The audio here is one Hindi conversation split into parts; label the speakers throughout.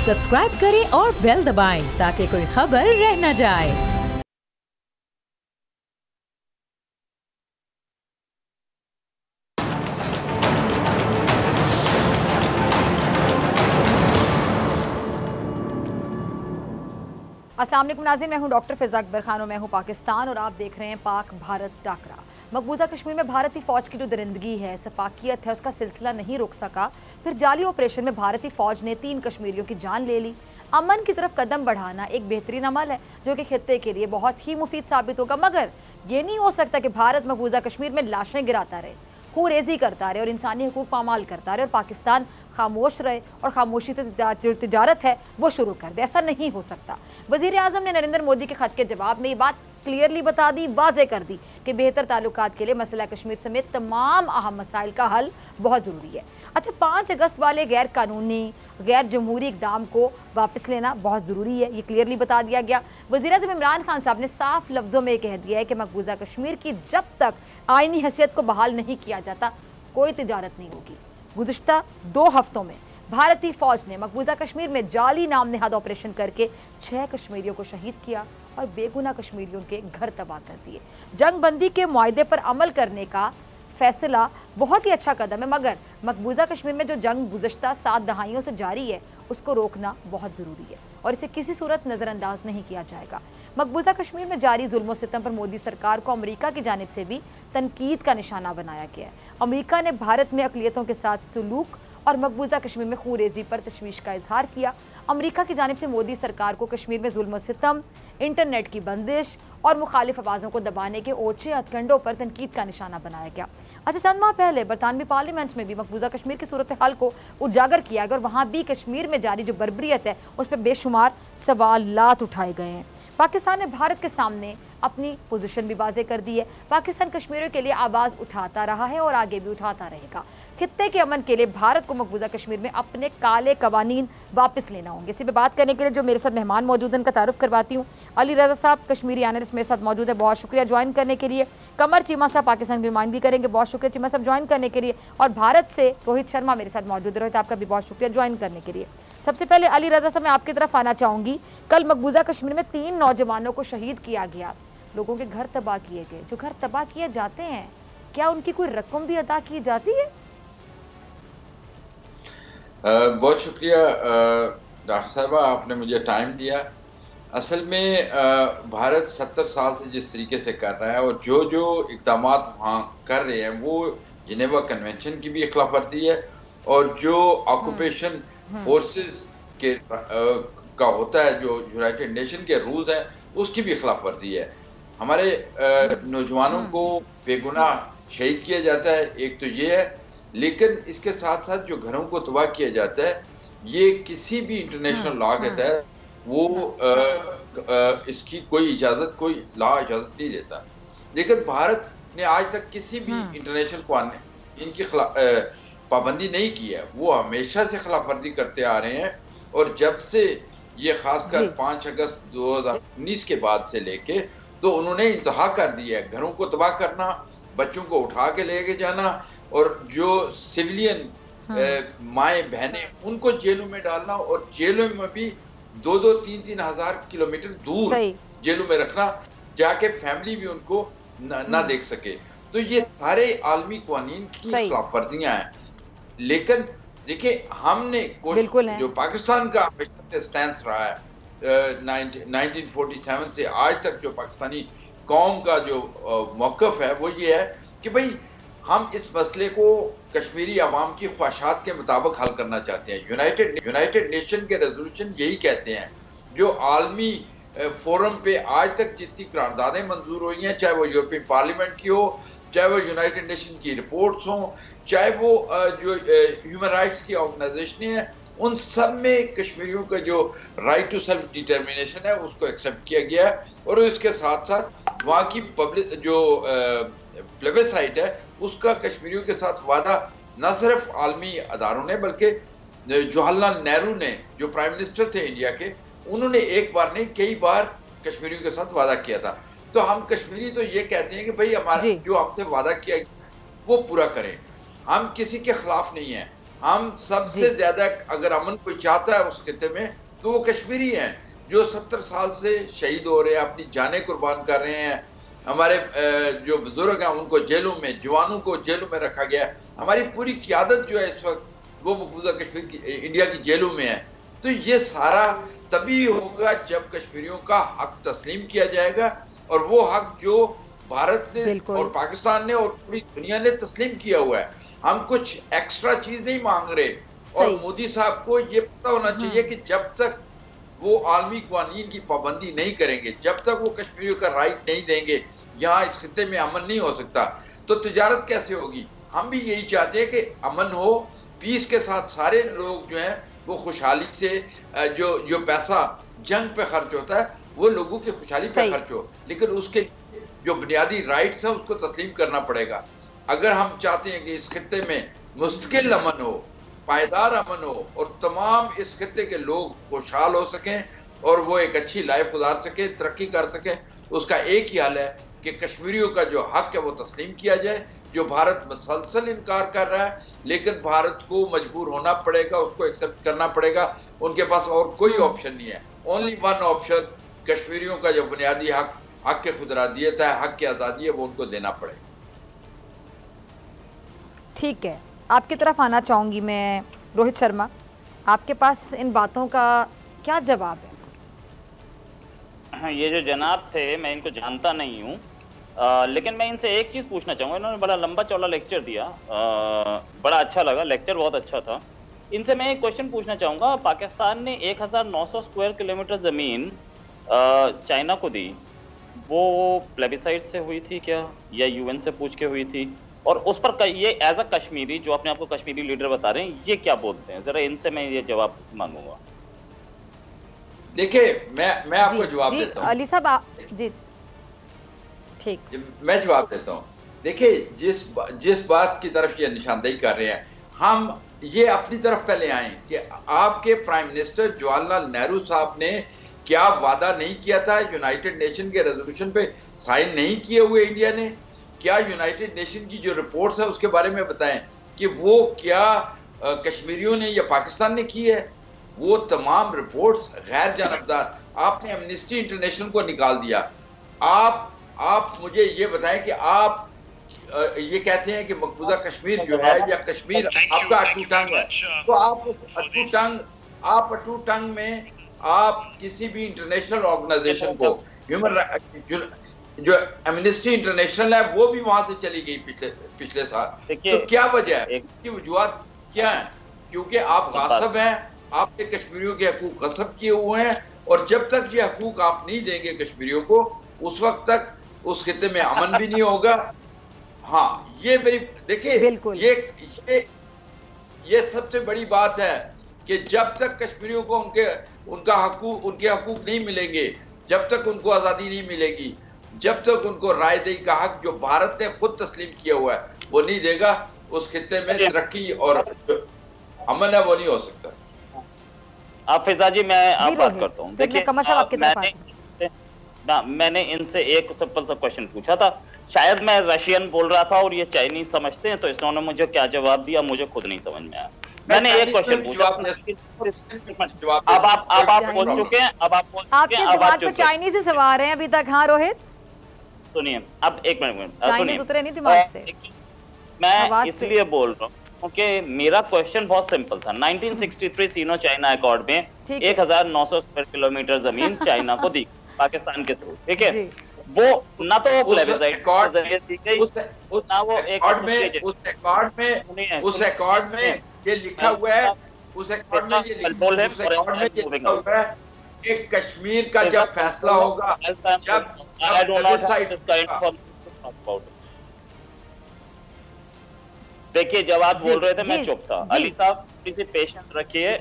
Speaker 1: सब्सक्राइब करें और बेल दबाएं ताकि कोई खबर रह न जाए।
Speaker 2: अस्सलाम वालेकुम नाज़रीन, मैं हूं डॉक्टर फिज़ा अकबर खान और मैं हूं पाकिस्तान और आप देख रहे हैं पाक भारत टाकरा। मकबूजा कश्मीर में भारतीय फ़ौज की जो दरिंदगी है, सफाकियत है, उसका सिलसिला नहीं रुक सका। फिर जाली ऑपरेशन में भारतीय फ़ौज ने 3 कश्मीरियों की जान ले ली। अमन की तरफ कदम बढ़ाना एक बेहतरीन अमल है जो कि खित्ते के लिए बहुत ही मुफीद साबित होगा, मगर ये नहीं हो सकता कि भारत मकबूजा कश्मीर में लाशें गिराता रहे, खूरेजी करता रहे और इंसानी हकूक पामाल करता रहे और पाकिस्तान खामोश रहे और खामोशी से जो तिजारत है वो शुरू कर दे। ऐसा नहीं हो सकता। वज़ीर आज़म ने नरेंद्र मोदी के खत के जवाब में ये बात क्लियरली बता दी, वाजे कर दी कि बेहतर ताल्लुकात के लिए मसला कश्मीर समेत तमाम अहम मसाइल का हल बहुत ज़रूरी है। अच्छा, 5 अगस्त वाले गैर कानूनी गैर जमहूरी इकदाम को वापस लेना बहुत ज़रूरी है, ये क्लियरली बता दिया गया। वज़ीर आज़म इमरान खान साहब ने साफ लफ्ज़ों में कह दिया है कि मकबूजा कश्मीर की जब तक आईनी हैसियत को बहाल नहीं किया जाता कोई तिजारत नहीं होगी। गुज़िश्ता 2 हफ्तों में भारतीय फ़ौज ने मकबूजा कश्मीर में जाली नाम नेहाद ऑपरेशन करके 6 कश्मीरियों को शहीद किया और बेगुनाह कश्मीरियों के घर तबाह कर दिए। जंग बंदी के मुआहदे पर अमल करने का फैसला बहुत ही अच्छा कदम है, मगर मकबूजा कश्मीर में जो जंग गुज़श्ता 7 दहाइयों से जारी है उसको रोकना बहुत ज़रूरी है और इसे किसी सूरत नज़रअंदाज नहीं किया जाएगा। मकबूजा कश्मीर में जारी जुल्म और सितम पर मोदी सरकार को अमेरिका की जानिब से भी तनकीद का निशाना बनाया गया है। अमेरिका ने भारत में अक़लियतों के साथ सलूक और मकबूजा कश्मीर में खूरेजी पर तशवीश का इजहार किया। अमेरिका की जानिब से मोदी सरकार को कश्मीर में जुल्म और सितम, इंटरनेट की बंदिश और मुखालिफ आवाज़ों को दबाने के ओछे हथकंडों पर तनकीद का निशाना बनाया गया। अच्छा, चंद माह पहले बरतानवी पार्लियामेंट में भी मकबूजा कश्मीर की सूरत हाल को उजागर किया गया और वहाँ भी कश्मीर में जारी जो बर्बरियत है उस पर बेशुमार सवालात उठाए गए हैं। पाकिस्तान ने भारत के सामने अपनी पोजीशन भी वाज़े कर दी है। पाकिस्तान कश्मीरियों के लिए आवाज़ उठाता रहा है और आगे भी उठाता रहेगा। खित्ते के अमन के लिए भारत को मकबूजा कश्मीर में अपने काले कवानीन वापस लेना होंगे। इसी पर बात करने के लिए जो मेरे साथ मेहमान मौजूद हैं उनका तारुफ करवाती हूँ। अली रज़ा साहब कश्मीरी एनालिस्ट मेरे साथ मौजूद है, बहुत शुक्रिया ज्वाइन करने के लिए। कमर चीमा साहब पाकिस्तान की नुमाइंदगी करेंगे, बहुत शुक्रिया चीमा साहब ज्वाइन करने के लिए। और भारत से रोहित शर्मा मेरे साथ मौजूद है। रोहित, आपका भी बहुत शुक्रिया ज्वाइन करने के लिए। सबसे पहले अली रज़ा साहब मैं आपकी तरफ आना चाहूँगी। कल मकबूजा कश्मीर में 3 नौजवानों को शहीद किया गया, लोगों के घर तबाह किए गए। जो घर तबाह किए जाते हैं क्या उनकी कोई रकम भी अदा की जाती है?
Speaker 3: बहुत शुक्रिया डॉक्टर साहबा, आपने मुझे टाइम दिया। असल में भारत 70 साल से जिस तरीके से कर रहा है और जो जो इक़दाम वहाँ कर रहे हैं वो जिनेवा कन्वेंशन की भी खिलाफ वर्जी है और जो ऑक्यूपेशन फोर्सेस के का होता है, जो यूनाइटेड नेशन के रूल्स हैं उसकी भी खिलाफ वर्जी है। हमारे नौजवानों को बेगुनाह शहीद किया जाता है, एक तो ये है, लेकिन इसके साथ साथ जो घरों को तबाह किया जाता है ये किसी भी इंटरनेशनल लॉ के तहत वो इसकी कोई इजाज़त, कोई लॉ इजाज़त नहीं देता। लेकिन भारत ने आज तक किसी भी इंटरनेशनल कानून इनकी पाबंदी नहीं की है, वो हमेशा से खिलाफ वर्जी करते आ रहे हैं। और जब से ये खासकर 5 अगस्त 2019 के बाद से लेके तो उन्होंने इंतहा कर दिया है घरों को तबाह करना, बच्चों को उठा के लेके जाना और जो सिविलियन माएँ बहनें उनको जेलों में डालना और जेलों में भी 2-2, 3-3 हज़ार किलोमीटर दूर जेलों में रखना, जाके फैमिली भी उनको ना देख सके। तो ये सारे आलमी कानून की खिलाफ वर्जियाँ हैं। लेकिन देखिए, हमने जो पाकिस्तान का स्टैंड रहा है 1947 से आज तक, जो पाकिस्तानी कौम का जो मौक़िफ़ है वो ये है कि भाई हम इस मसले को कश्मीरी अवाम की ख्वाहिशात के मुताबिक हल करना चाहते हैं। यूनाइटेड नेशन के रेजोल्यूशन यही कहते हैं। जो आलमी फोरम पे आज तक जितनी करारदादें मंजूर हुई हैं, चाहे वो यूरोपियन पार्लियामेंट की हो, चाहे वो यूनाइटेड नेशन की रिपोर्ट्स हों, चाहे वो जो ह्यूमन राइट्स की ऑर्गेनाइजेशन है, उन सब में कश्मीरियों का जो राइट टू सेल्फ डिटर्मिनेशन है उसको एक्सेप्ट किया गया है। और इसके साथ साथ वहाँ की पब्लिक जो प्लेबिसाइट है उसका कश्मीरियों के साथ वादा न सिर्फ आलमी अदारों ने बल्कि जवाहरलाल नेहरू ने जो प्राइम मिनिस्टर थे इंडिया के, उन्होंने एक बार नहीं कई बार कश्मीरियों के साथ वादा किया था। तो हम कश्मीरी तो ये कहते हैं कि भाई हमारा जो हमसे वादा किया वो पूरा करें। हम किसी के खिलाफ नहीं हैं, हम सबसे ज्यादा अगर अमन कोई चाहता है उस खिते में तो वो कश्मीरी हैं, जो 70 साल से शहीद हो रहे हैं, अपनी जानें कुर्बान कर रहे हैं। हमारे जो बुजुर्ग हैं उनको जेलों में, जवानों को जेलों में रखा गया है। हमारी पूरी क़यादत जो है इस वक्त वो मकबूजा कश्मीर की, इंडिया की जेलों में है। तो ये सारा तभी होगा जब कश्मीरियों का हक तस्लीम किया जाएगा, और वो हक जो भारत ने और पाकिस्तान ने और पूरी दुनिया ने तस्लीम किया हुआ है। हम कुछ एक्स्ट्रा चीज नहीं मांग रहे। और मोदी साहब को ये पता होना चाहिए कि जब तक वो आलमी कानून की पाबंदी नहीं करेंगे, जब तक वो कश्मीरियों का राइट नहीं देंगे, यहाँ इस खिते में अमन नहीं हो सकता। तो तिजारत कैसे होगी? हम भी यही चाहते हैं कि अमन हो, पीस के साथ सारे लोग जो हैं वो खुशहाली से, जो पैसा जंग पे खर्च होता है वो लोगों की खुशहाली पे खर्च हो, लेकिन उसके जो बुनियादी राइट्स है उसको तस्लीम करना पड़ेगा। अगर हम चाहते हैं कि इस खिते में मुस्तकिल अमन हो, पायदार अमन हो, और तमाम इस खिते के लोग खुशहाल हो सकें और वो एक अच्छी लाइफ गुजार सकें, तरक्की कर सकें, उसका एक ही हल है कि कश्मीरियों का जो हक है वो तस्लीम किया जाए। जो भारत मसलसल इनकार कर रहा है, लेकिन भारत को मजबूर होना पड़ेगा, उसको एक्सेप्ट करना पड़ेगा। उनके पास और कोई ऑप्शन नहीं है, ओनली वन ऑप्शन, कश्मीरियों का जो बुनियादी हक के खुदरादियत है, हक की आज़ादी है, वो उनको देना पड़ेगा।
Speaker 2: ठीक है, आपकी तरफ आना चाहूँगी मैं रोहित शर्मा, आपके पास इन बातों का क्या जवाब है?
Speaker 4: हाँ, ये जो जनाब थे मैं इनको जानता नहीं हूँ, लेकिन मैं इनसे एक चीज़ पूछना चाहूँगा। इन्होंने बड़ा लंबा चौड़ा लेक्चर दिया, बड़ा अच्छा लगा, लेक्चर बहुत अच्छा था। इनसे मैं एक क्वेश्चन पूछना चाहूँगा। पाकिस्तान ने 1900 स्क्वायर किलोमीटर ज़मीन चाइना को दी, वो प्लेबिसाइड से हुई थी क्या, या यूएन से पूछ के हुई थी? और उस पर ये एज अ कश्मीरी, जो अपने आप को कश्मीरी लीडर बता रहे हैं, ये क्या बोलते हैं? ज़रा इनसे मैं ये जवाब मांगूंगा।
Speaker 3: देखिए, मैं आपको जवाब देता हूँ।
Speaker 2: अली साहब जी, ठीक,
Speaker 3: मैं जवाब देता हूँ। देखिए, जिस बात की तरफ ये निशानदेही कर रहे हैं, हम ये अपनी तरफ पहले आए कि आपके प्राइम मिनिस्टर जवाहरलाल नेहरू साहब ने क्या वादा नहीं किया था? यूनाइटेड नेशन के रेजोल्यूशन पे साइन नहीं किए हुए इंडिया ने? क्या यूनाइटेड नेशन की जो रिपोर्ट्स है उसके बारे में बताएं कि वो क्या कश्मीरियों ने या पाकिस्तान ने की है? वो तमाम रिपोर्ट्स गैर जानबदार, आपने एमनेस्टी इंटरनेशनल को निकाल दिया। आप मुझे ये बताएं कि आप ये कहते हैं कि मकबूजा कश्मीर जो है, या कश्मीर आपका अटू टंग है, तो आप अटू टंग में आप किसी भी इंटरनेशनल ऑर्गेनाइजेशन को, ह्यूमन जो एमनेस्टी इंटरनेशनल है वो भी वहां से चली गई पिछले साल। तो क्या वजह है? इसकी वजूहत क्या है? क्योंकि आप गासिब हैं, आपने कश्मीरियों के हकूक गस्ब किए हुए हैं, और जब तक ये हकूक आप नहीं देंगे कश्मीरियों को, उस वक्त तक उस खिते में अमन भी नहीं होगा। हाँ, ये मेरी देखिए, ये सबसे बड़ी बात है कि जब तक कश्मीरियों को उनके हकूक नहीं मिलेंगे, जब तक उनको आज़ादी नहीं मिलेगी, जब तक उनको रायदही का हक जो भारत ने खुद तस्लीम किया हुआ है वो नहीं देगा, उस खिते में तरक्की और अमन है वो नहीं हो सकता।
Speaker 4: आप फिजा जी, मैं आप बात करता हूँ। देखिए, मैंने इनसे एक सिंपल सा क्वेश्चन पूछा था, शायद मैं रशियन बोल रहा था और ये चाइनीज समझते हैं, तो इन्होंने मुझे क्या जवाब दिया मुझे खुद नहीं समझ में आया। मैंने एक क्वेश्चन पूछा, अब आप बोल चुके हैं,
Speaker 2: आपके चाइनीज से सवार हैं अभी तक। हाँ रोहित,
Speaker 4: सुनिए, अब एक मिनट
Speaker 2: चाइनीज उतरे नहीं दिमाग से।
Speaker 4: मैं इसलिए बोल रहा हूँ क्योंकि मेरा क्वेश्चन बहुत सिंपल था। 1963 सीनो चाइना अकॉर्ड में 1900 स्क्वायर किलोमीटर जमीन चाइना को दी पाकिस्तान के थ्रू, ठीक है? वो ना तो प्लेबिसाइड दी गई, ना वो
Speaker 3: उस अकॉर्ड में ये लिखा हुआ है, उस अकॉर्ड में ये लिखा हुआ है कि कश्मीर का जब फैसला होगा,
Speaker 4: देखिए, जब आप बोल रहे थे मैं चुप था। अली साहब, थोड़ी सी पेशेंस रखिए,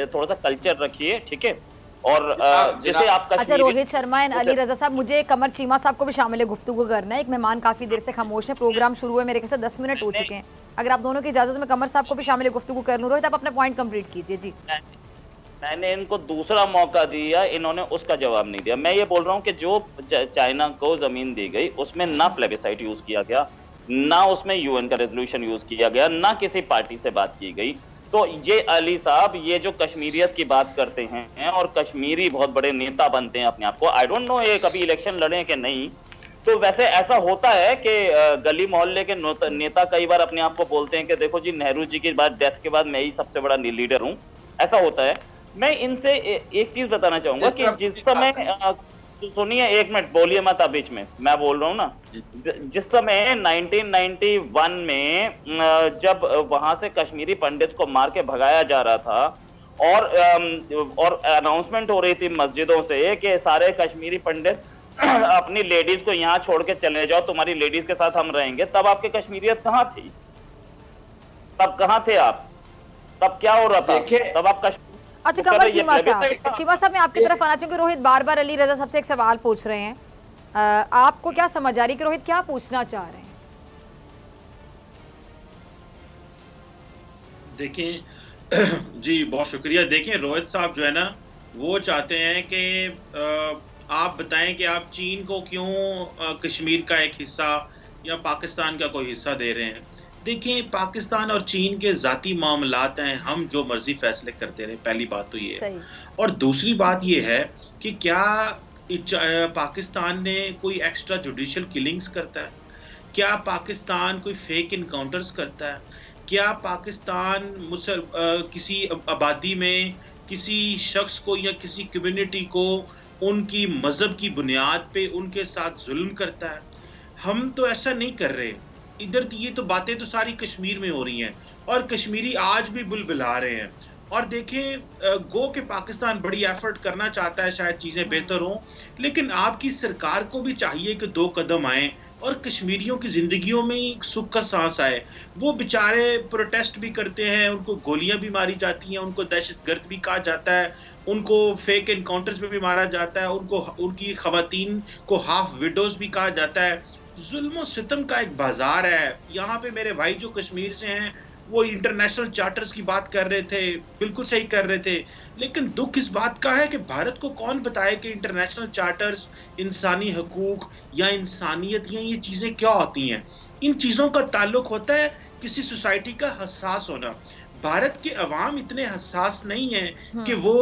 Speaker 4: थोड़ा सा कल्चर रखिए, ठीक है? और जैसे आप
Speaker 2: अच्छा, रोहित शर्मा एंड अली रजा साहब, मुझे कमर चीमा साहब को भी शामिल गुफ्तगू करना है। एक मेहमान काफी देर से खामोश है, प्रोग्राम शुरू हुए मेरे ख्याल से 10 मिनट हो चुके हैं। अगर आप दोनों की इजाजत है, मैं कमर साहब को भी शामिल गुफ्तगू कर लूं। रोहित, आप अपना पॉइंट कंप्लीट कीजिए। जी,
Speaker 4: मैंने इनको दूसरा मौका दिया, इन्होंने उसका जवाब नहीं दिया। मैं ये बोल रहा हूँ कि जो चाइना को जमीन दी गई उसमें ना प्लेबिसाइड यूज किया गया, ना उसमें यूएन का रेजोल्यूशन यूज किया गया, ना किसी पार्टी से बात की गई। तो ये अली साहब ये जो कश्मीरियत की बात करते हैं और कश्मीरी बहुत बड़े नेता बनते हैं अपने आप को, आई डोंट नो ये कभी इलेक्शन लड़े कि नहीं। तो वैसे ऐसा होता है कि गली मोहल्ले के नेता कई बार अपने आप को बोलते हैं कि देखो जी नेहरू जी की डेथ के बाद मैं ही सबसे बड़ा लीडर हूं, ऐसा होता है। मैं इनसे एक चीज बताना चाहूंगा कि जिस समय तो सुनिए, एक मिनट बोलिए मत आप बीच में, मैं बोल रहा हूँ ना। जिस समय 1991 में जब वहां से कश्मीरी पंडित को मार के भगाया जा रहा था और अनाउंसमेंट हो रही थी मस्जिदों से कि सारे कश्मीरी पंडित अपनी लेडीज को यहाँ छोड़ के चले जाओ, तुम्हारी लेडीज के साथ हम रहेंगे, तब आपके कश्मीरियत कहाँ थी? तब कहाँ थे आप? तब क्या हो रहा था? तब आप
Speaker 2: अच्छा कमर चीमा साहब मैं आपकी तरफ आना चाहूंगी। रोहित बार बार अली रजा सबसे एक सवाल पूछ रहे हैं, आपको क्या समझ आ रही कि रोहित क्या पूछना चाह रहे हैं?
Speaker 5: देखिए जी बहुत शुक्रिया। देखिए रोहित साहब जो है ना वो चाहते हैं कि आप बताएं कि आप चीन को क्यों कश्मीर का एक हिस्सा या पाकिस्तान का कोई हिस्सा दे रहे हैं। देखिए पाकिस्तान और चीन के ज़ाती मामलात हैं, हम जो मर्जी फैसले करते रहे, पहली बात तो ये है। और दूसरी बात ये है कि क्या पाकिस्तान ने कोई एक्स्ट्रा जुडिशियल किलिंग्स करता है? क्या पाकिस्तान कोई फेक इनकाउंटर्स करता है? क्या पाकिस्तान किसी आबादी में किसी शख्स को या किसी कम्युनिटी को उनकी मजहब की बुनियाद पे उनके साथ जुल्म करता है? हम तो ऐसा नहीं कर रहे। इधर ये तो बातें तो सारी कश्मीर में हो रही हैं और कश्मीरी आज भी बुलबुला रहे हैं। और देखें गो के पाकिस्तान बड़ी एफर्ट करना चाहता है, शायद चीज़ें बेहतर हों, लेकिन आपकी सरकार को भी चाहिए कि 2 कदम आए और कश्मीरियों की ज़िंदगियों में सुख का सांस आए। वो बेचारे प्रोटेस्ट भी करते हैं, उनको गोलियां भी मारी जाती हैं, उनको दहशतगर्द भी कहा जाता है, उनको फेक एनकाउंटर्स में भी मारा जाता है, उनकी खवातीन को हाफ विडोज भी कहा जाता है। जुल्म सितम का एक बाजार है। यहाँ पे मेरे भाई जो कश्मीर से हैं वो इंटरनेशनल चार्टर्स की बात कर रहे थे, बिल्कुल सही कर रहे थे, लेकिन दुख इस बात का है कि भारत को कौन बताए कि इंटरनेशनल चार्टर्स, इंसानी हकूक या इंसानियत या ये चीज़ें क्या होती हैं। इन चीज़ों का ताल्लुक होता है किसी सोसाइटी का हसास होना। भारत के अवाम इतने हसास नहीं हैं कि वो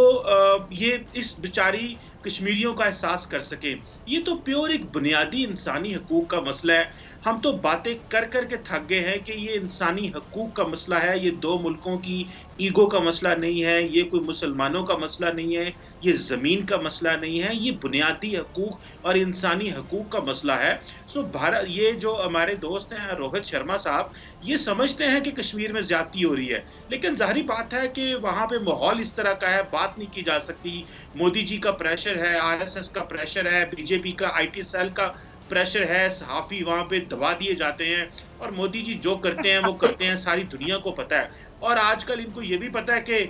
Speaker 5: ये इस बेचारी कश्मीरियों का एहसास कर सके। ये तो प्योर एक बुनियादी इंसानी हकूक का मसला है। हम तो बातें कर कर के थक गए हैं कि ये इंसानी हकूक का मसला है, ये 2 मुल्कों की ईगो का मसला नहीं है, ये कोई मुसलमानों का मसला नहीं है, ये ज़मीन का मसला नहीं है, ये बुनियादी हकूक और इंसानी हकूक का मसला है। सो भारत, ये जो हमारे दोस्त हैं रोहित शर्मा साहब, ये समझते हैं कि कश्मीर में ज्यादती हो रही है, लेकिन जाहिर बात है कि वहाँ पे माहौल इस तरह का है, बात नहीं की जा सकती। मोदी जी का प्रेशर है, RSS का प्रेशर है, बीजेपी का IT सेल का प्रेशर है, सहाफ़ी वहाँ पे दबा दिए जाते हैं और मोदी जी जो करते हैं वो करते हैं, सारी दुनिया को पता है। और आजकल इनको ये भी पता है कि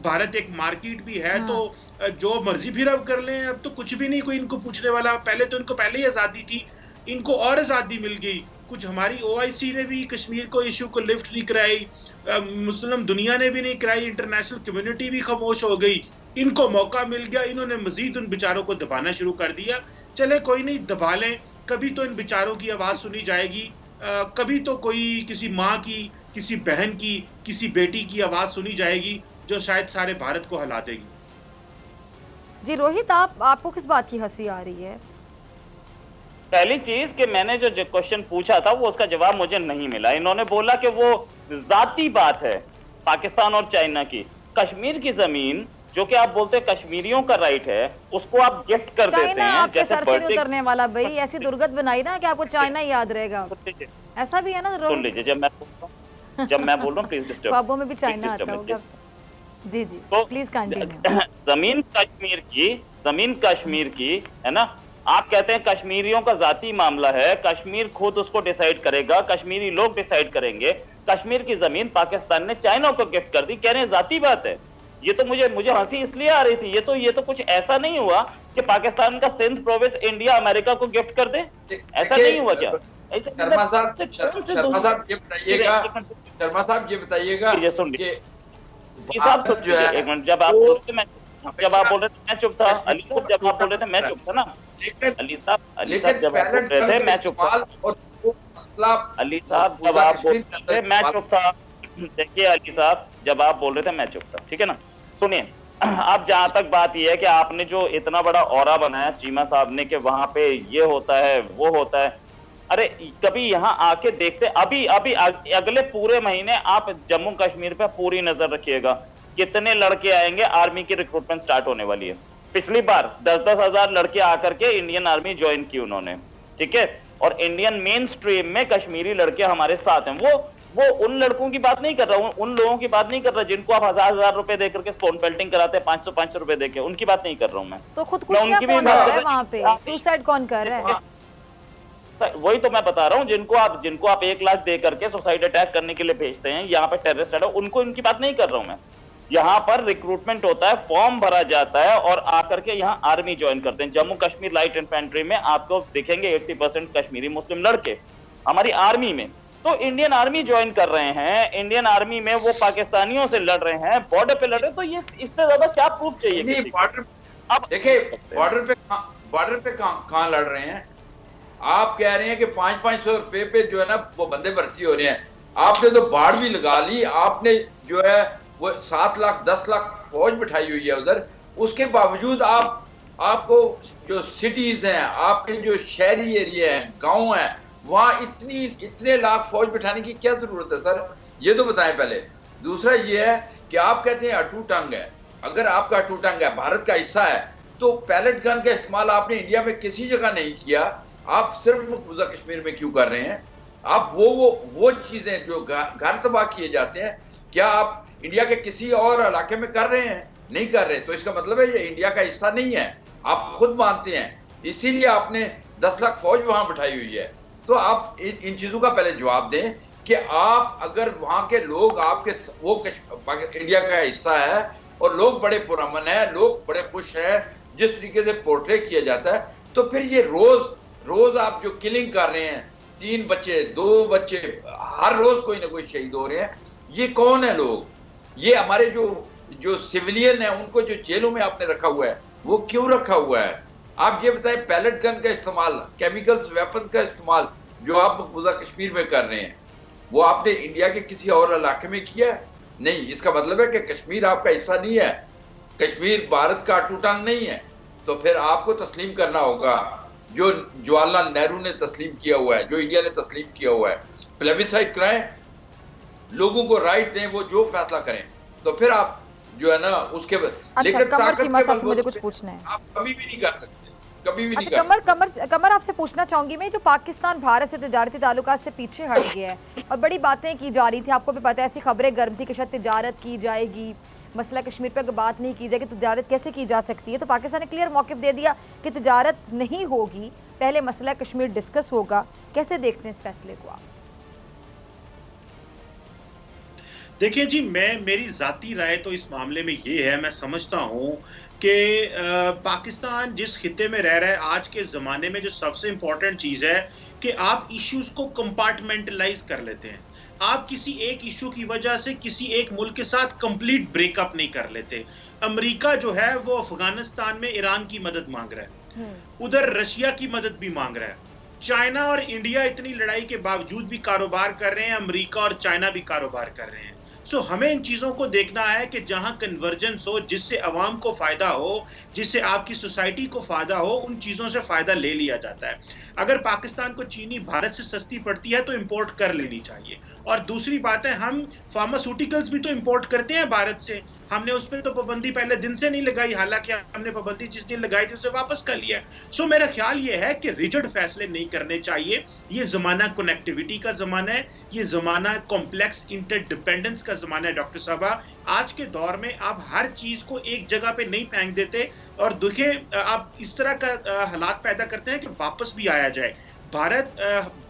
Speaker 5: भारत एक मार्केट भी है, तो जो मर्जी फिर अब कर लें, अब तो कुछ भी नहीं कोई इनको पूछने वाला। पहले तो इनको पहले ही आज़ादी थी, इनको और आज़ादी मिल गई। कुछ हमारी OIC ने भी कश्मीर को इशू को लिफ्ट नहीं कराई, मुस्लिम दुनिया ने भी नहीं कराई, इंटरनेशनल कम्युनिटी भी खामोश हो गई। इनको मौका मिल गया, इन्होंने मजीद उन बेचारों को दबाना शुरू कर दिया। चले कोई नहीं, दबा लें, कभी तो इन बेचारों की आवाज़ सुनी जाएगी, कभी तो कोई किसी माँ की, किसी बहन की, किसी बेटी की आवाज़ सुनी जाएगी जो शायद सारे भारत को हिला देगी।
Speaker 2: जी रोहित, आपको किस बात की हंसी आ रही है?
Speaker 4: पहली चीज कि मैंने जो क्वेश्चन पूछा था वो उसका जवाब मुझे नहीं मिला। इन्होंने बोला कि वो जाती बात है पाकिस्तान और चाइना की। कश्मीर की जमीन जो कि आप बोलते हैं कश्मीरियों का राइट है, उसको आप गिफ्ट कर देते हैं।
Speaker 2: आपके सर से नहीं उतरने वाला भाई, ऐसी दुर्गत बनाई ना कि आपको चाइना याद रहेगा। ऐसा भी है ना?
Speaker 4: सुन लीजिए, जब मैं बोल रहा हूँ प्लीज डिस्टर्ब।
Speaker 2: ख्वाबों में भी चाइना आता होगा। जी जी
Speaker 4: तो
Speaker 2: प्लीज कंटिन्यू।
Speaker 4: जमीन कश्मीर की है ना। आप कहते हैं कश्मीरियों का जाती मामला है, कश्मीर खुद उसको डिसाइड करेगा, कश्मीरी लोग डिसाइड करेंगे। कश्मीर की जमीन पाकिस्तान ने चाइना को गिफ्ट कर दी, कह रहे हैं जाती बात है। ये तो मुझे हंसी इसलिए आ रही थी, ये तो कुछ ऐसा नहीं हुआ कि पाकिस्तान का सिंध प्रोविंस इंडिया अमेरिका को गिफ्ट कर दे, ऐसा नहीं हुआ क्या?
Speaker 3: शर्मा साहब ये बताइएगा,
Speaker 4: ये सुन लीजिए, एक मिनट, जब आप बोलते मैं जब आप बोल रहे थे मैं चुप था। अली साहब जब आप बोल रहे थे मैं चुप था ना। अली साहब जब आप बोल रहे थे मैं चुप था। अली साहब जब आप बोल रहे थे मैं चुप था। देखिए अली साहब जब आप बोल रहे थे मैं चुप था, ठीक है ना। सुनिए, अब जहां तक बात यह है कि आपने जो इतना बड़ा ऑरा बनाया चीमा साहब ने कि वहां पे ये होता है वो होता है, अरे कभी यहाँ आके देखते। अभी अभी अगले पूरे महीने आप जम्मू कश्मीर पे पूरी नजर रखिएगा, कितने लड़के आएंगे। आर्मी की रिक्रूटमेंट स्टार्ट होने वाली है। पिछली बार 10-10 हजार लड़के आकर के इंडियन आर्मी ज्वाइन की उन्होंने, ठीक है। और इंडियन मेन स्ट्रीम में कश्मीरी लड़के हमारे साथ हैं। वो उन लड़कों की बात नहीं कर रहा हूँ, उन लोगों की बात नहीं कर रहा जिनको आप 1000 रुपए देकर के स्पोन पेल्टिंग कराते हैं, 500 रुपए देके, उनकी बात नहीं कर रहा हूँ मैं।
Speaker 2: तो खुदकुशियां कौन कर रहा है वहाँ पे, सुसाइड कौन कर रहा है?
Speaker 4: वही तो मैं बता रहा हूँ, जिनको आप 1 लाख दे करके सुसाइड अटैक करने के लिए भेजते हैं, यहाँ पे टेररिस्ट अटैक, उनको इनकी बात नहीं कर रहा हूँ मैं। यहाँ पर रिक्रूटमेंट होता है, फॉर्म भरा जाता है और आकर के यहाँ आर्मी ज्वाइन करते हैं। जम्मू कश्मीर लाइट इन्फेंट्री में आपको दिखेंगे 80% कश्मीरी मुस्लिम लड़के हमारी आर्मी में। तो इंडियन आर्मी ज्वाइन कर रहे हैं, इंडियन आर्मी में वो पाकिस्तानियों से लड़ रहे हैं, बॉर्डर पे लड़ रहे हैं। तो ये इससे ज्यादा क्या प्रूफ चाहिए?
Speaker 3: अब देखिए बॉर्डर पे कहाँ लड़ रहे हैं? आप कह रहे हैं कि 500-500 रुपए पे जो है ना वो बंदे भर्ती हो रहे हैं। आपने तो बाढ़ भी लगा ली, आपने जो है वो 7 लाख 10 लाख फौज बिठाई हुई है उधर। उसके बावजूद आपको जो सिटीज हैं, आपके जो शहरी एरिया हैं, गांव हैं, वहां इतने लाख फौज बिठाने की क्या जरूरत है सर? ये तो बताएं पहले। दूसरा ये है कि आप कहते हैं अटूट अंग है। अगर आपका अटूट अंग है, भारत का हिस्सा है, तो पैलेट गन का इस्तेमाल आपने इंडिया में किसी जगह नहीं किया, आप सिर्फ मकबूजा कश्मीर में क्यों कर रहे हैं? आप वो चीजें जो घर तबाह किए जाते हैं, क्या आप इंडिया के किसी और इलाके में कर रहे हैं? नहीं कर रहे। तो इसका मतलब है ये इंडिया का हिस्सा नहीं है, आप खुद मानते हैं, इसीलिए आपने 10 लाख फौज वहां बिठाई हुई है। तो आप इन चीजों का पहले जवाब दें कि आप अगर वहां के लोग आपके वो इंडिया का हिस्सा है और लोग बड़े पुरअमन है, लोग बड़े खुश हैं जिस तरीके से पोर्ट्रेट किया जाता है, तो फिर ये रोज आप जो किलिंग कर रहे हैं, 3 बच्चे 2 बच्चे हर रोज कोई ना कोई शहीद हो रहे हैं, ये कौन है लोग? ये हमारे जो सिविलियन है उनको जो जेलों में आपने रखा हुआ है, वो क्यों रखा हुआ है? आप ये बताएं, पैलेट गन का इस्तेमाल, केमिकल्स वेपन का इस्तेमाल जो आप मकबूजा कश्मीर में कर रहे हैं, वो आपने इंडिया के किसी और इलाके में किया है? नहीं। इसका मतलब है कि कश्मीर आपका हिस्सा नहीं है, कश्मीर भारत का अटूट अंग नहीं है। तो फिर आपको तस्लीम करना होगा जो जवाहरलाल नेहरू ने तस्लीम किया हुआ है, जो इंडिया ने तस्लीम किया हुआ है। प्लेबिसाइट कराएं, लोगों को राइट दें, वो जो फैसला करें, तो फिर आप जो है ना उसके
Speaker 2: लेकिन कमर चीमा साहब से मुझे कुछ पूछना है।
Speaker 3: आप कभी भी नहीं कर सकते, कभी भी नहीं
Speaker 2: अच्छा,
Speaker 3: कर सकते।
Speaker 2: कमर आपसे पूछना चाहूंगी मैं, जो पाकिस्तान भारत से तिजारती ताल्लुकात से पीछे हट गया है और बड़ी बातें की जा रही थी, आपको भी पता है, ऐसी खबरें गर्म थी कि शायद तिजारत की जाएगी, मसला कश्मीर पर अगर बात नहीं की जाएगी तो तिजारत कैसे की जा सकती है। तो पाकिस्तान ने क्लियर मौक़िफ़ दे दिया कि तिजारत नहीं होगी, पहले मसला कश्मीर डिस्कस होगा। कैसे देखते हैं इस फैसले को आप?
Speaker 5: देखिए जी, मेरी जाती राय तो इस मामले में ये है, मैं समझता हूँ कि पाकिस्तान जिस खित्ते में रह रहा है आज के ज़माने में, जो सबसे इम्पोर्टेंट चीज़ है कि आप इश्यूज़ को कंपार्टमेंटलाइज कर लेते हैं। आप किसी एक इशू की वजह से किसी एक मुल्क के साथ कंप्लीट ब्रेकअप नहीं कर लेते। अमेरिका जो है वो अफगानिस्तान में ईरान की मदद मांग रहा है, उधर रशिया की मदद भी मांग रहा है, चाइना और इंडिया इतनी लड़ाई के बावजूद भी कारोबार कर रहे हैं, अमेरिका और चाइना भी कारोबार कर रहे हैं। सो हमें इन चीज़ों को देखना है कि जहां कन्वर्जेंस हो, जिससे अवाम को फ़ायदा हो, जिससे आपकी सोसाइटी को फ़ायदा हो, उन चीज़ों से फ़ायदा ले लिया जाता है। अगर पाकिस्तान को चीनी भारत से सस्ती पड़ती है तो इंपोर्ट कर लेनी चाहिए। और दूसरी बात है, हम फार्मास्यूटिकल्स भी तो इंपोर्ट करते हैं भारत से, हमने उस पर तो पाबंदी पहले दिन से नहीं लगाई, हालांकि हमने पाबंदी जिस दिन लगाई थी उसे वापस कर लिया। सो मेरा ख्याल ये है कि रिजिड फैसले नहीं करने चाहिए। ये ज़माना कनेक्टिविटी का ज़माना है, ये ज़माना कॉम्प्लेक्स इंटरडिपेंडेंस का ज़माना है। डॉक्टर साहबा, आज के दौर में आप हर चीज़ को एक जगह पे नहीं फेंक देते और देखिए आप इस तरह का हालात पैदा करते हैं कि वापस भी आया जाए। भारत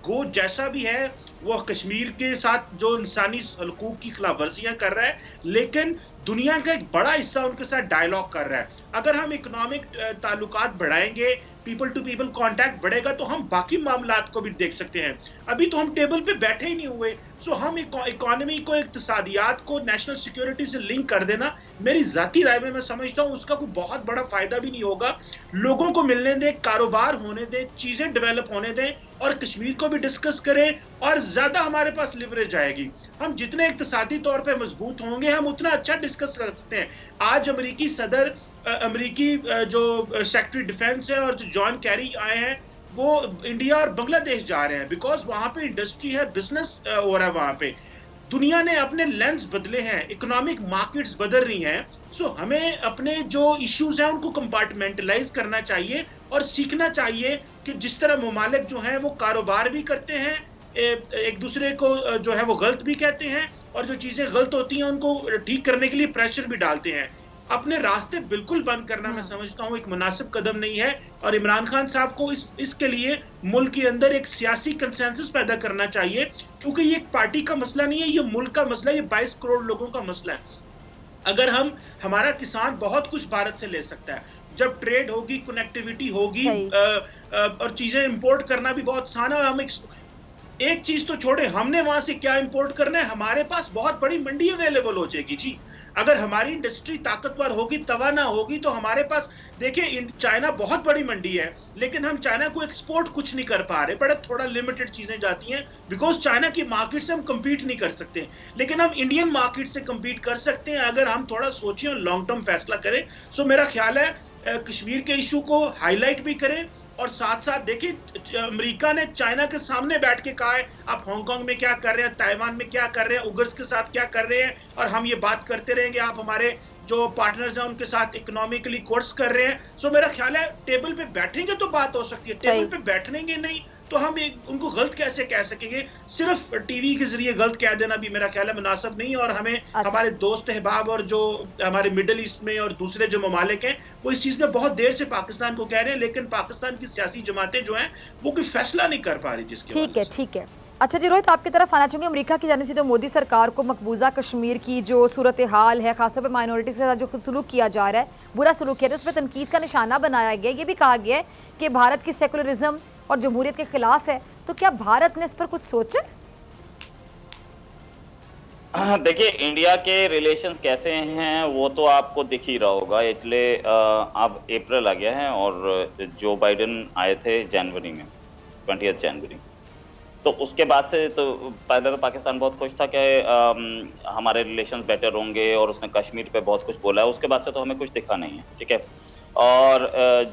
Speaker 5: गो जैसा भी है वो कश्मीर के साथ जो इंसानी हकूक की खिलाफ वर्जियां कर रहा है, लेकिन दुनिया का एक बड़ा हिस्सा उनके साथ डायलॉग कर रहा है। अगर हम इकोनॉमिक ताल्लुकात बढ़ाएंगे, पीपल टू पीपल कांटेक्ट बढ़ेगा, तो हम बाकी मामलात को भी देख सकते हैं। अभी तो हम टेबल पे बैठे ही नहीं हुए। सो हम इकोनॉमी को, इक्तिसादियात को नेशनल सिक्योरिटी से लिंक कर देना, मेरी जाती राय में मैं समझता हूँ उसका कोई बहुत बड़ा फायदा भी नहीं होगा। लोगों को मिलने दें, कारोबार होने दें, चीजें डेवलप होने दें, और कश्मीर को भी डिस्कस करें, और ज्यादा हमारे पास लिवरेज आएगी। हम जितने इक्तिसादी तौर पे मजबूत होंगे, हम उतना अच्छा डिस्कस कर सकते हैं। आज अमेरिकी सदर, अमेरिकी जो सेक्रेटरी डिफेंस है और जो जॉन कैरी आए हैं, वो इंडिया और बांग्लादेश जा रहे हैं, बिकॉज वहां पे इंडस्ट्री है, बिजनेस हो रहा है वहां पे। दुनिया ने अपने लेंस बदले हैं, इकोनॉमिक मार्केट्स बदल रही हैं। सो हमें अपने जो इश्यूज हैं उनको कंपार्टमेंटलाइज करना चाहिए और सीखना चाहिए कि जिस तरह ममालिक जो हैं वो कारोबार भी करते हैं, एक दूसरे को जो है वो गलत भी कहते हैं, और जो चीजें गलत होती हैं उनको ठीक करने के लिए प्रेशर भी डालते हैं। अपने रास्ते बिल्कुल बंद करना मैं समझता हूँ एक मुनासिब कदम नहीं है, और इमरान खान साहब को इसके लिए मुल्क के अंदर एक सियासी कंसेंसस पैदा करना चाहिए, क्योंकि ये एक पार्टी का मसला नहीं है, ये मुल्क का मसला है, ये 22 करोड़ लोगों का मसला है। अगर हमारा किसान बहुत कुछ भारत से ले सकता है, जब ट्रेड होगी, कनेक्टिविटी होगी, और चीजें इंपोर्ट करना भी बहुत आसान है। हम एक चीज तो छोड़े, हमने वहां से क्या इंपोर्ट करना है, हमारे पास बहुत बड़ी मंडी अवेलेबल हो जाएगी जी। अगर हमारी इंडस्ट्री ताकतवर होगी, तवाना होगी, तो हमारे पास, देखिए चाइना बहुत बड़ी मंडी है, लेकिन हम चाइना को एक्सपोर्ट कुछ नहीं कर पा रहे, बड़े थोड़ा लिमिटेड चीजें जाती हैं, बिकॉज चाइना की मार्केट से हम compete नहीं कर सकते। लेकिन हम इंडियन मार्केट से compete कर सकते हैं अगर हम थोड़ा सोचें और लॉन्ग टर्म फैसला करें। सो मेरा ख्याल है कश्मीर के इशू को हाईलाइट भी करें, और साथ साथ देखिए अमेरिका ने चाइना के सामने बैठ के कहा है आप हांगकांग में क्या कर रहे हैं, ताइवान में क्या कर रहे हैं, उगर्स के साथ क्या कर रहे हैं, और हम ये बात करते रहेंगे, आप हमारे जो पार्टनर्स हैं उनके साथ इकोनॉमिकली कोर्स कर रहे हैं। सो मेरा ख्याल है टेबल पे बैठेंगे तो बात हो सकती है, टेबल पे बैठेंगे नहीं तो हम उनको गलत कैसे कह सकेंगे। सिर्फ टीवी के जरिए गलत कह देना भी मेरा ख्याल है मुनासिब नहीं, और हमें हमारे दोस्त अहबाब और जो हमारे मिडिल ईस्ट में और दूसरे जो ममालिक हैं वो इस चीज में बहुत देर से पाकिस्तान को कह रहे हैं, लेकिन पाकिस्तान की सियासी जमातें जो हैं वो कोई फैसला नहीं कर पा रही जिसके।
Speaker 2: ठीक है। अच्छा जी रोहित, आपकी तरफ आना चाहूँगी। अमेरिका की जानिब से तो मोदी सरकार को मकबूजा कश्मीर की जो सूरत हाल है, खासतौर पर माइनॉरिटीज़ के साथ जो सलूक किया जा रहा है, बुरा सलूक किया जा रहा है, उस पर तनकीद का निशाना बनाया गया। ये भी कहा गया है कि भारत की सेकुलरिज्म और जमहूरियत के खिलाफ है। तो क्या भारत ने इस पर कुछ सोचा?
Speaker 4: देखिए इंडिया के रिलेशंस कैसे हैं वो तो आपको दिख ही रहा होगा। इसलिए अब अप्रैल आ गया है और जो बाइडेन आए थे जनवरी में, 20 जनवरी, तो उसके बाद से तो पहले तो पाकिस्तान बहुत खुश था कि हमारे रिलेशंस बेटर होंगे, और उसने कश्मीर पे बहुत कुछ बोला है। उसके बाद से तो हमें कुछ दिखा नहीं है, ठीक है। और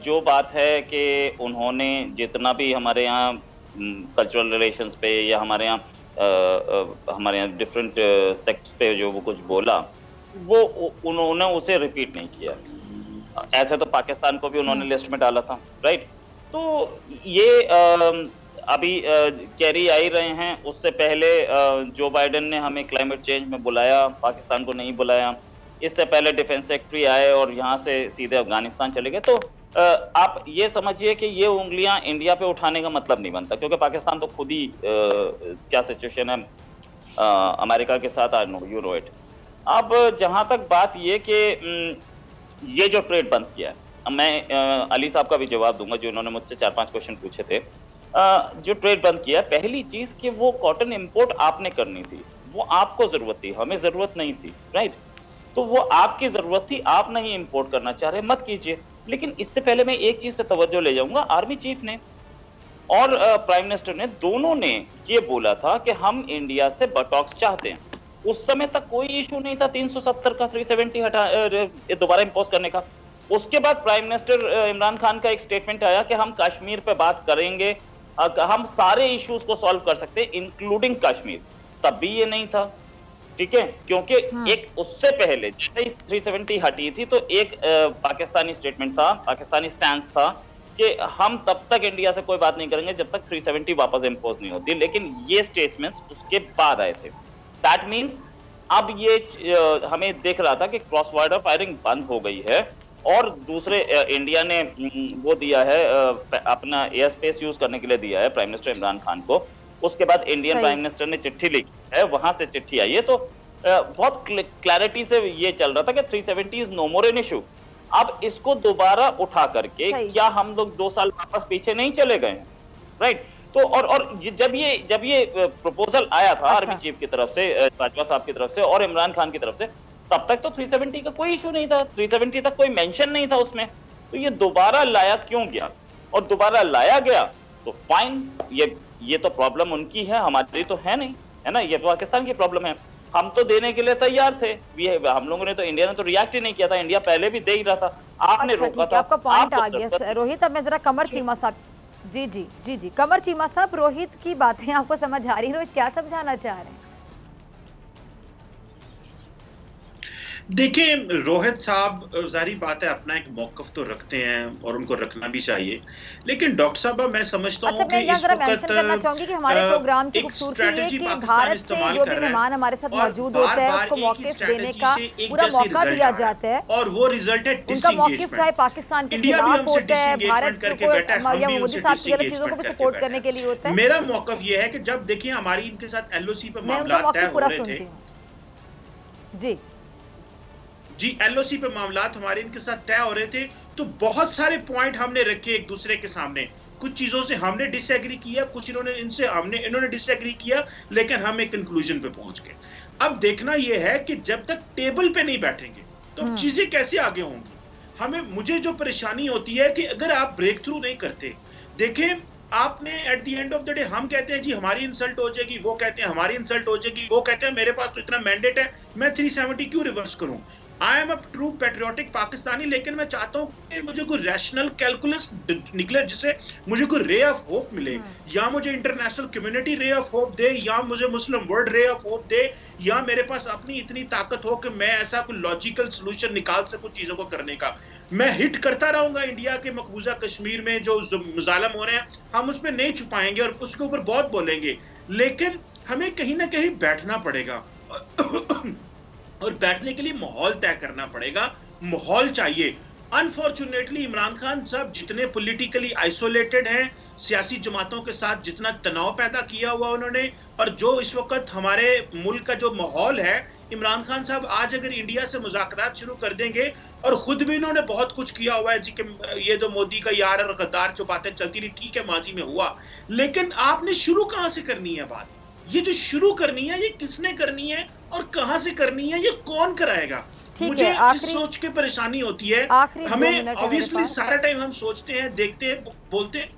Speaker 4: जो बात है कि उन्होंने जितना भी हमारे यहाँ कल्चरल रिलेशंस पे या हमारे यहाँ डिफरेंट सेक्ट्स पे जो वो कुछ बोला, वो उन्होंने उसे रिपीट नहीं किया। ऐसे तो पाकिस्तान को भी उन्होंने लिस्ट में डाला था, राइट। तो ये अभी कैरी आ ही रहे हैं। उससे पहले जो बाइडेन ने हमें क्लाइमेट चेंज में बुलाया, पाकिस्तान को नहीं बुलाया। इससे पहले डिफेंस सेक्रेटरी आए और यहाँ से सीधे अफगानिस्तान चले गए। तो आप ये समझिए कि ये उंगलियां इंडिया पे उठाने का मतलब नहीं बनता, क्योंकि पाकिस्तान तो खुद ही क्या सिचुएशन है अमेरिका के साथ, I know you know it. अब जहाँ तक बात ये कि ये जो ट्रेड बंद किया है, मैं अली साहब का भी जवाब दूंगा जो उन्होंने मुझसे 4-5 क्वेश्चन पूछे थे। जो ट्रेड बंद किया, पहली चीज कि वो कॉटन इंपोर्ट आपने करनी थी, वो आपको जरूरत थी, हमें जरूरत नहीं थी, राइट। तो वो आपकी जरूरत थी, आप नहीं इंपोर्ट करना चाह रहे, मत कीजिए। लेकिन इससे पहले मैं एक चीज पे तवज्जो ले जाऊंगा। आर्मी चीफ ने और प्राइम मिनिस्टर ने, दोनों ने ये बोला था कि हम इंडिया से बटॉक्स चाहते हैं। उस समय तक कोई इशू नहीं था 370 का 370 हटा दोबारा इंपोज करने का। उसके बाद प्राइम मिनिस्टर इमरान खान का एक स्टेटमेंट आया कि हम कश्मीर पे बात करेंगे, हम सारे इश्यूज को सॉल्व कर सकते हैं इंक्लूडिंग कश्मीर। तब भी ये नहीं था, ठीक है, क्योंकि एक उससे पहले जैसे ही 370 हटी थी तो एक पाकिस्तानी स्टेटमेंट था, पाकिस्तानी स्टैंड था कि हम तब तक इंडिया से कोई बात नहीं करेंगे जब तक 370 वापस इंपोज नहीं होती। लेकिन ये स्टेटमेंट्स उसके बाद आए थे। दैट मीन्स अब ये हमें दिख रहा था कि क्रॉस बॉर्डर फायरिंग बंद हो गई है, और दूसरे इंडिया ने वो दिया है अपना एयर स्पेस यूज करने के लिए दिया है प्राइम मिनिस्टर इमरान खान को, उसके बाद इंडियन प्राइम मिनिस्टर ने चिट्ठी लिखी है, वहां से चिट्ठी आई है। तो बहुत क्लैरिटी से ये चल रहा था कि 370 is no more an issue. अब इसको दोबारा उठा करके क्या हम लोग 2 साल वापस पीछे नहीं चले गए हैं? राइट। तो और जब ये प्रपोजल आया था आर्मी चीफ की तरफ से, बाजवा साहब की तरफ से और इमरान खान की तरफ से, तब तक तो 370 का कोई इशू नहीं था, 370 तक कोई मेंशन नहीं था उसमें। तो ये दोबारा लाया क्यों गया? और दोबारा लाया गया तो फाइन, ये तो प्रॉब्लम उनकी है, हमारी तो है नहीं, है ना, ये पाकिस्तान की प्रॉब्लम है। हम तो देने के लिए तैयार थे, हम लोगों ने तो, इंडिया ने तो रिएक्ट ही नहीं किया था, इंडिया पहले भी दे ही रहा था, आपने रोका था।
Speaker 2: आपका पॉइंट आ गया रोहित। अब मैं जरा कमर चीमा साहब, जी कमर चीमा साहब, रोहित की बातें आपको समझ आ रही है? रोहित क्या समझाना चाह रहे हैं?
Speaker 5: देखिए रोहित साहब जारी बात है अपना एक मौकफ तो रखते हैं और उनको रखना भी चाहिए, लेकिन डॉक्टर साहब मैं समझता हूं कि इस वक्त
Speaker 2: करना चाहूंगी कि हमारे प्रोग्राम की खूबसूरती ये कि भारत से जो भी मेहमान हमारे साथ मौजूद होते हैं उसको मौकिफ देने का पूरा मौका दिया जाता है,
Speaker 5: और वो रिजल्ट है
Speaker 2: उनका मौकिफ चाहे पाकिस्तान के खिलाफ होता है, भारत को या मोदी साहब की गलत चीजों को भी सपोर्ट करने के लिए होता है।
Speaker 5: मेरा मौकफ ये है कि जब देखिए हमारी इनके साथ एलओसी पे मामला तय हो रहे थे, जी एलओसी पे मामलात हमारे इनके साथ तय हो रहे थे, तो बहुत सारे पॉइंट हमने रखे एक दूसरे के सामने। कुछ चीजों से हमने डिसएग्री किया, कुछ इन्होंने डिसएग्री किया, लेकिन हम एक कंक्लूजन पे पहुंच गए। अब देखना यह है कि जब तक टेबल पे नहीं बैठेंगे तो चीजें कैसे आगे होंगी। मुझे जो परेशानी होती है कि अगर आप ब्रेक थ्रू नहीं करते, देखें आपने at the end of the day हम कहते हैं जी हमारी इंसल्ट हो जाएगी, वो कहते हैं हमारी इंसल्ट हो जाएगी, वो कहते हैं मेरे पास तो इतना मैंडेट है, मैं 370 क्यों रिवर्स करूं। I am a true patriotic Pakistani, लेकिन मैं चाहता हूं कि मुझे कोई रैशनल कैलकुलस निकले, जिससे मुझे कोई रे ऑफ होप मिले, या मुझे international community ray of hope दे, या मुझे Muslim world ray of hope दे, या मेरे पास अपनी इतनी ताकत हो कि मैं ऐसा कोई लॉजिकल सोल्यूशन निकाल सकूं चीजों को करने का। मैं हिट करता रहूंगा इंडिया के मकबूजा कश्मीर में जो मुजालम हो रहे हैं, हम उस पर नहीं छुपाएंगे और उसके ऊपर बहुत बोलेंगे, लेकिन हमें कहीं ना कहीं बैठना पड़ेगा और बैठने के लिए माहौल तय करना पड़ेगा, माहौल चाहिए। अनफॉर्चुनेटली इमरान खान साहब जितने पॉलिटिकली आइसोलेटेड हैं, सियासी जमातों के साथ जितना तनाव पैदा किया हुआ उन्होंने, और जो इस वक्त हमारे मुल्क का जो माहौल है, इमरान खान साहब आज अगर इंडिया से मुज़ाकरात शुरू कर देंगे, और खुद भी इन्होंने बहुत कुछ किया हुआ है जी कि ये जो मोदी का यार और गद्दार जो बातें चलती रही, ठीक है माजी में हुआ, लेकिन आपने शुरू कहां से करनी है बात? ये जो शुरू करनी है ये किसने करनी है और कहां से करनी है, ये कौन कराएगा? मुझे इस सोच के परेशानी होती है। हमें ऑब्वियसली सारा टाइम हम सोचते हैं, देखते हैं, बोलते हैं,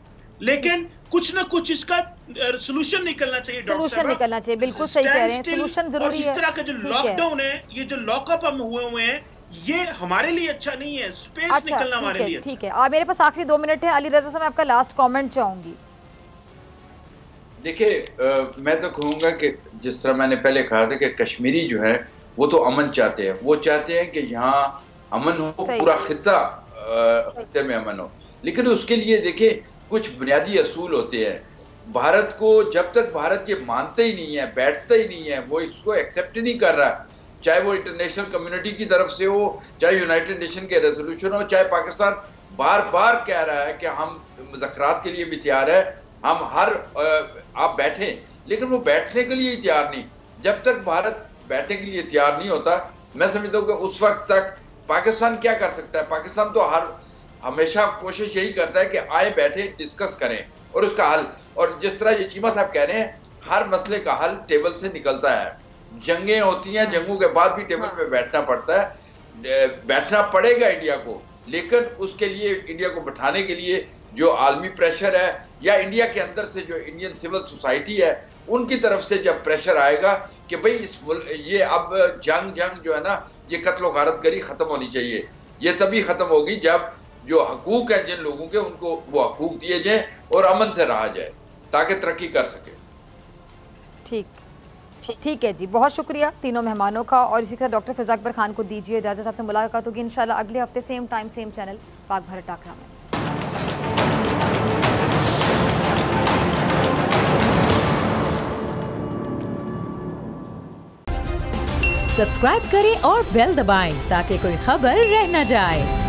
Speaker 5: लेकिन कुछ ना कुछ इसका सॉल्यूशन निकलना चाहिए।
Speaker 2: सॉल्यूशन निकलना चाहिए, बिल्कुल सही कह रहे हैं, सॉल्यूशन जरूरी है।
Speaker 5: इस तरह का जो लॉकडाउन है, ये जो लॉकअप हम हुए हैं, ये हमारे लिए अच्छा नहीं है, स्पेस निकलना हमारे लिए।
Speaker 2: ठीक है, मेरे पास आखिरी 2 मिनट है, अली रजा साहब मैं आपका लास्ट कमेंट चाहूंगी।
Speaker 3: देखिए मैं तो कहूँगा कि जिस तरह मैंने पहले कहा था कि कश्मीरी जो है वो तो अमन चाहते हैं, वो चाहते हैं कि यहाँ अमन हो, पूरा खित्ते में अमन हो, लेकिन उसके लिए देखिए कुछ बुनियादी असूल होते हैं। भारत को जब तक भारत ये मानते ही नहीं है, बैठता ही नहीं है, वो इसको एक्सेप्ट ही नहीं कर रहा, चाहे वो इंटरनेशनल कम्युनिटी की तरफ से हो, चाहे यूनाइटेड नेशन के रेजोल्यूशन हो, चाहे पाकिस्तान बार बार कह रहा है कि हम मुज़ाकरात के लिए भी तैयार है, हम आप बैठें, लेकिन वो बैठने के लिए तैयार नहीं। जब तक भारत बैठने के लिए तैयार नहीं होता, मैं समझता हूँ कि उस वक्त तक पाकिस्तान क्या कर सकता है। पाकिस्तान तो हमेशा कोशिश यही करता है कि आए, बैठे, डिस्कस करें और उसका हल, और जिस तरह ये चीमा साहब कह रहे हैं, हर मसले का हल टेबल से निकलता है। जंगें होती हैं, जंगों के बाद भी टेबल पे बैठना पड़ता है, बैठना पड़ेगा इंडिया को, लेकिन उसके लिए इंडिया को बैठाने के लिए जो आलमी प्रेशर है, या इंडिया के अंदर से जो इंडियन सिविल सोसाइटी है उनकी तरफ से जब प्रेशर आएगा कि भाई ये अब जंग जो है ना, ये कत्ल गारतगरी खत्म होनी चाहिए, ये तभी खत्म होगी जब जो हकूक है जिन लोगों के, उनको वो हकूक दिए जाए और अमन से रहा जाए ताकि तरक्की कर सके।
Speaker 2: ठीक है जी, बहुत शुक्रिया तीनों मेहमानों का, और इसी तरह डॉक्टर फिज़ा अकबर खान को दीजिए इजाज़त। आपसे मुलाकात होगी इंशाल्लाह अगले हफ्ते same time same channel Pak Bharat टाकरा में।
Speaker 1: सब्सक्राइब करें और बेल दबाएं ताकि कोई खबर रह न जाए।